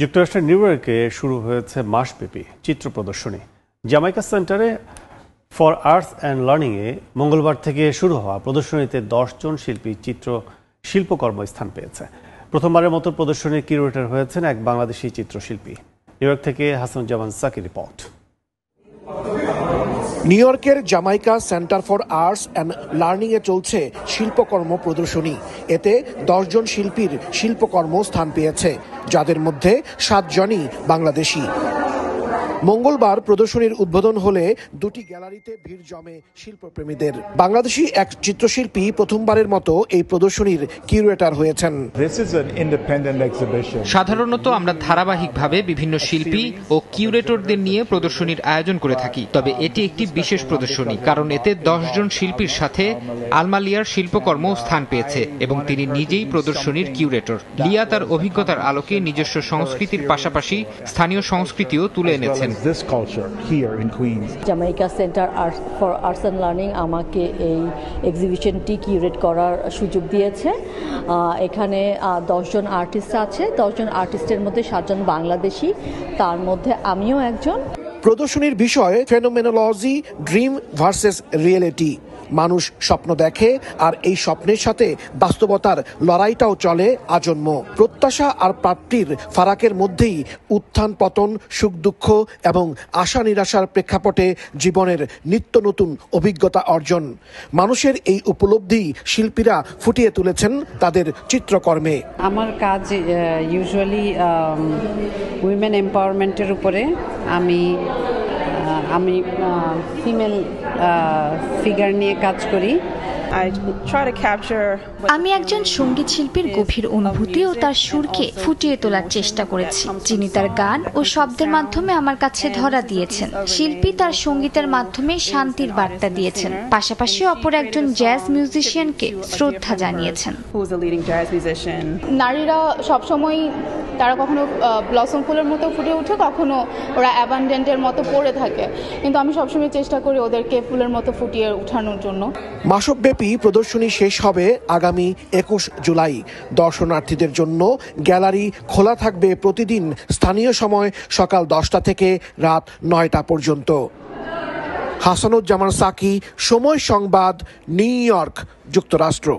যুক্তরাষ্ট্রের নিউ ইয়র্কে শুরু হয়েছে মাসব্যাপী চিত্র প্রদর্শনী। জামাইকা সেন্টারে ফর আর্টস অ্যান্ড লার্নিংয়ে মঙ্গলবার থেকে শুরু হওয়া প্রদর্শনীতে 10 জন শিল্পী শিল্পকর্ম স্থান পেয়েছে। প্রথমবারের মতো প্রদর্শনীর কিউরেটর হয়েছেন এক বাংলাদেশি চিত্রশিল্পী। নিউ ইয়র্ক থেকে হাসানুজ্জামান সাকির রিপোর্ট। নিউ ইয়র্কের Jamaica Center for Arts and লার্নিংয়ে চলছে শিল্পকর্ম প্রদর্শনী। এতে 10 জন শিল্পীর শিল্পকর্ম স্থান পেয়েছে, যাদের মধ্যে 7 জনই বাংলাদেশি। মঙ্গলবার প্রদর্শনীর উদ্বোধন হলে দুটি গ্যালারিতে ভিড় জমে শিল্পপ্রেমীদের। বাংলাদেশি এক চিত্রশিল্পী প্রথমবারের মতো এই প্রদর্শনীর কিউরেটর হয়েছেন। সাধারণত আমরা ধারাবাহিকভাবে বিভিন্ন শিল্পী ও কিউরেটরদের নিয়ে প্রদর্শনীর আয়োজন করে থাকি, তবে এটি একটি বিশেষ প্রদর্শনী, কারণ এতে 10 জন শিল্পীর সাথে আলমা লিয়ার শিল্পকর্ম স্থান পেয়েছে এবং তিনি নিজেই প্রদর্শনীর কিউরেটর। লিয়া তার অভিজ্ঞতার আলোকে নিজস্ব সংস্কৃতির পাশাপাশি স্থানীয় সংস্কৃতিও তুলে এনেছেন। Jamaica Center for Arts and learning আমাকে এই এক্সিবিশনটি কিউরেট করার সুযোগ দিয়েছে। এখানে 10 জন আর্টিস্ট আছে। 10 জন আর্টিস্টের মধ্যে 7 জন বাংলাদেশি, তার মধ্যে আমিও একজন। প্রদর্শনীর বিষয় ফেনোমেনোলজি, ড্রিম ভার্সেস রিয়েলিটি। মানুষ স্বপ্ন দেখে, আর এই স্বপ্নের সাথে বাস্তবতার লড়াইটাও চলে আজন্ম। প্রত্যাশা আর প্রাপ্তির ফারাকের মধ্যেই উত্থান পতন, সুখ দুঃখ এবং আশা নিরাশার প্রেক্ষাপটে জীবনের নিত্য নতুন অভিজ্ঞতা অর্জন। মানুষের এই উপলব্ধি শিল্পীরা ফুটিয়ে তুলেছেন তাদের চিত্রকর্মে। আমার কাজ ইউজুয়ালি উইমেন এম্পাওয়ারমেন্টের উপরে। আমি ফিমেল ফিগার নিয়ে কাজ করি। আমি একজন সঙ্গীত শিল্পীর গভীর অনুভূতি ও তার সুরকে ফুটিয়ে তোলার চেষ্টা করেছি, যিনি তার গান ও শব্দের মাধ্যমে আমার কাছে ধরা দিয়েছেন। শিল্পী তার সঙ্গীতের মাধ্যমে শান্তির বার্তা দিয়েছেন, পাশাপাশি অপর একজন জ্যাজ মিউজিশিয়ানকে শ্রদ্ধা জানিয়েছেন। নারীরা সবসময় তারা কখনো ব্লসম ফুলের মতো ফুটে ওঠে, কখনো ওরা অ্যাবান্ডেন্টের মতো পড়ে থাকে, কিন্তু আমি সবসময় চেষ্টা করি ওদেরকে ফুলের মতো ফুটিয়ে ওঠানোর জন্য। মাসব্যাপী প্রদর্শনী শেষ হবে আগামী 21 জুলাই। দর্শনার্থীদের জন্য গ্যালারি খোলা থাকবে প্রতিদিন স্থানীয় সময় সকাল 10টা থেকে রাত 9টা পর্যন্ত। হাসানুজ্জামান সাকি, সময় সংবাদ, নিউ ইয়র্ক, যুক্তরাষ্ট্র।